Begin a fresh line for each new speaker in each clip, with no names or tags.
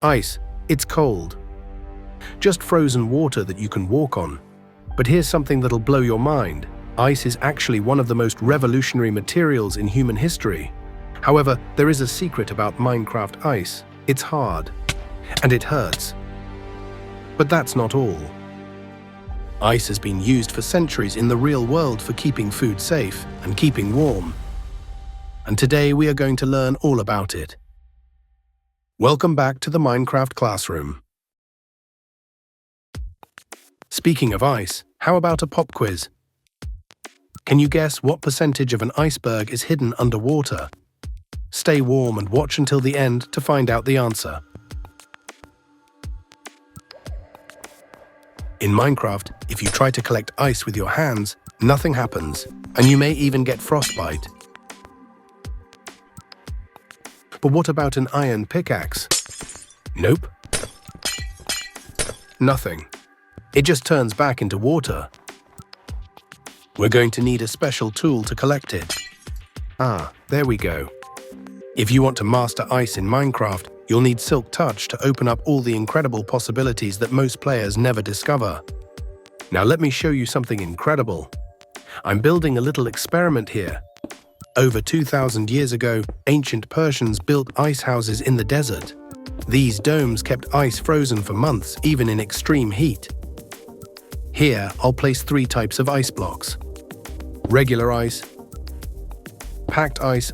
Ice, it's cold. Just frozen water that you can walk on. But here's something that'll blow your mind. Ice is actually one of the most revolutionary materials in human history. However, there is a secret about Minecraft ice. It's hard. And it hurts. But that's not all. Ice has been used for centuries in the real world for keeping food safe and keeping warm. And today we are going to learn all about it. Welcome back to the Minecraft classroom. Speaking of ice, how about a pop quiz? Can you guess what percentage of an iceberg is hidden underwater? Stay warm and watch until the end to find out the answer. In Minecraft, if you try to collect ice with your hands, nothing happens, and you may even get frostbite. But what about an iron pickaxe? Nope. Nothing. It just turns back into water. We're going to need a special tool to collect it. There we go. If you want to master ice in Minecraft, you'll need Silk Touch to open up all the incredible possibilities that most players never discover. Now let me show you something incredible. I'm building a little experiment here. Over 2,000 years ago, ancient Persians built ice houses in the desert. These domes kept ice frozen for months, even in extreme heat. Here, I'll place 3 types of ice blocks: regular ice, packed ice,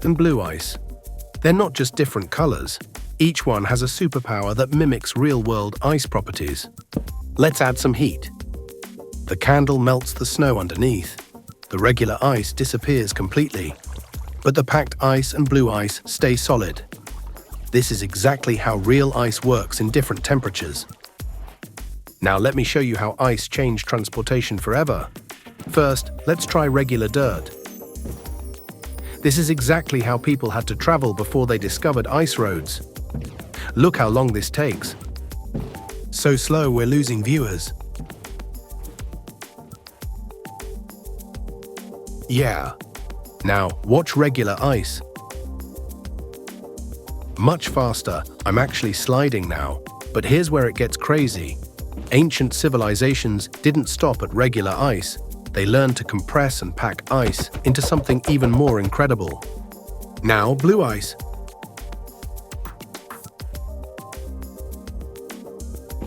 and blue ice. They're not just different colors. Each one has a superpower that mimics real-world ice properties. Let's add some heat. The candle melts the snow underneath. The regular ice disappears completely, but the packed ice and blue ice stay solid. This is exactly how real ice works in different temperatures. Now let me show you how ice changed transportation forever. First, let's try regular dirt. This is exactly how people had to travel before they discovered ice roads. Look how long this takes. So slow we're losing viewers. Yeah. Now, watch regular ice. Much faster. I'm actually sliding now. But here's where it gets crazy. Ancient civilizations didn't stop at regular ice. They learned to compress and pack ice into something even more incredible. Now, blue ice.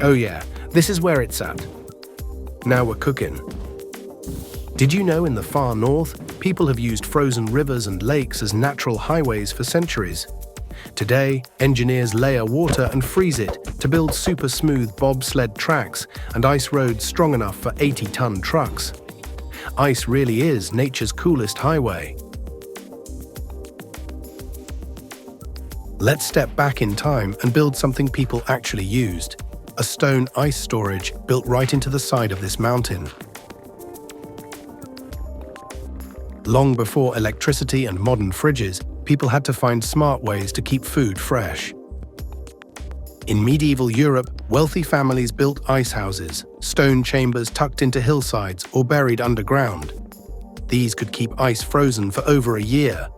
Oh yeah, this is where it's at. Now we're cooking. Did you know in the far north, people have used frozen rivers and lakes as natural highways for centuries? Today, engineers layer water and freeze it to build super smooth bobsled tracks and ice roads strong enough for 80-ton trucks. Ice really is nature's coolest highway. Let's step back in time and build something people actually used. A stone ice storage built right into the side of this mountain. Long before electricity and modern fridges, people had to find smart ways to keep food fresh. In medieval Europe, wealthy families built ice houses, stone chambers tucked into hillsides or buried underground. These could keep ice frozen for over a year.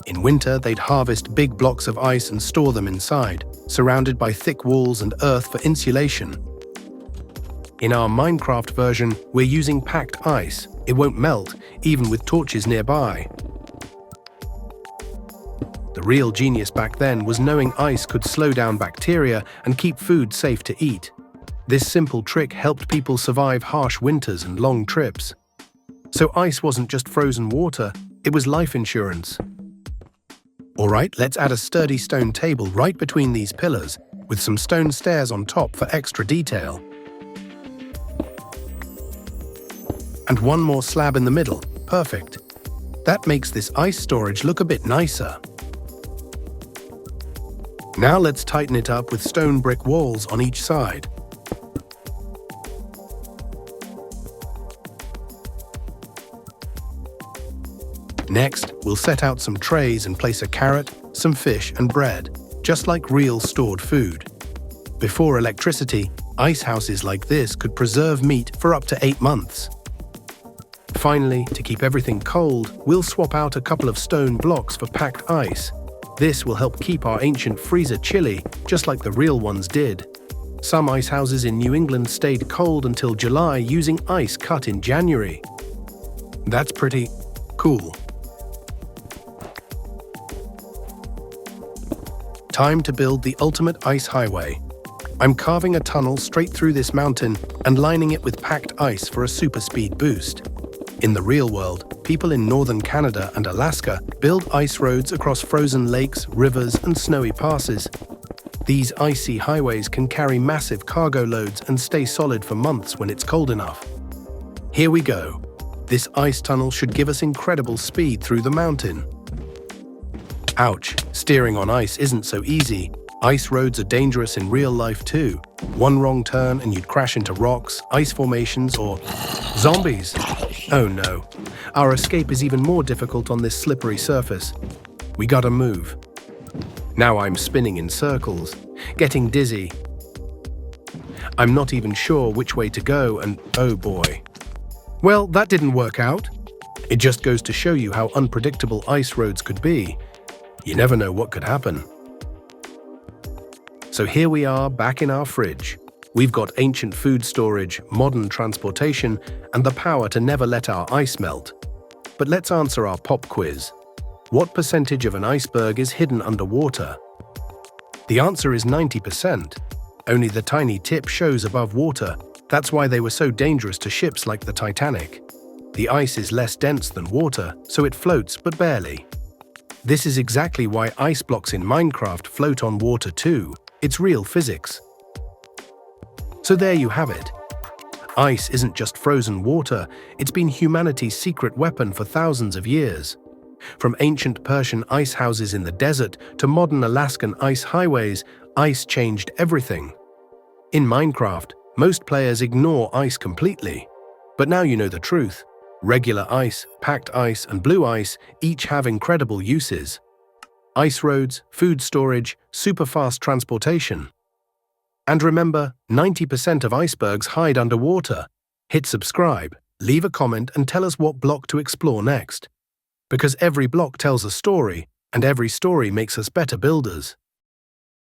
In winter, they'd harvest big blocks of ice and store them inside, surrounded by thick walls and earth for insulation. In our Minecraft version, we're using packed ice. It won't melt, even with torches nearby. The real genius back then was knowing ice could slow down bacteria and keep food safe to eat. This simple trick helped people survive harsh winters and long trips. So ice wasn't just frozen water, it was life insurance. Alright, let's add a sturdy stone table right between these pillars, with some stone stairs on top for extra detail. And one more slab in the middle, perfect. That makes this ice storage look a bit nicer. Now let's tighten it up with stone brick walls on each side. Next, we'll set out some trays and place a carrot, some fish and bread, just like real stored food. Before electricity, ice houses like this could preserve meat for up to 8 months. Finally, to keep everything cold, we'll swap out a couple of stone blocks for packed ice. This will help keep our ancient freezer chilly, just like the real ones did. Some ice houses in New England stayed cold until July using ice cut in January. That's pretty cool. Time to build the ultimate ice highway. I'm carving a tunnel straight through this mountain and lining it with packed ice for a super speed boost. In the real world, people in northern Canada and Alaska build ice roads across frozen lakes, rivers, and snowy passes. These icy highways can carry massive cargo loads and stay solid for months when it's cold enough. Here we go. This ice tunnel should give us incredible speed through the mountain. Ouch, steering on ice isn't so easy. Ice roads are dangerous in real life too. One wrong turn and you'd crash into rocks, ice formations, or zombies. Oh no, our escape is even more difficult on this slippery surface. We gotta move. Now I'm spinning in circles, getting dizzy. I'm not even sure which way to go, and oh boy. Well, that didn't work out. It just goes to show you how unpredictable ice roads could be. You never know what could happen. So here we are back in our fridge. We've got ancient food storage, modern transportation, and the power to never let our ice melt. But let's answer our pop quiz. What percentage of an iceberg is hidden underwater? The answer is 90%. Only the tiny tip shows above water. That's why they were so dangerous to ships like the Titanic. The ice is less dense than water, so it floats but barely. This is exactly why ice blocks in Minecraft float on water too. It's real physics. So there you have it. Ice isn't just frozen water, it's been humanity's secret weapon for thousands of years. From ancient Persian ice houses in the desert to modern Alaskan ice highways, ice changed everything. In Minecraft, most players ignore ice completely. But now you know the truth. Regular ice, packed ice, and blue ice each have incredible uses. Ice roads, food storage, super-fast transportation. And remember, 90% of icebergs hide underwater. Hit subscribe, leave a comment, and tell us what block to explore next. Because every block tells a story, and every story makes us better builders.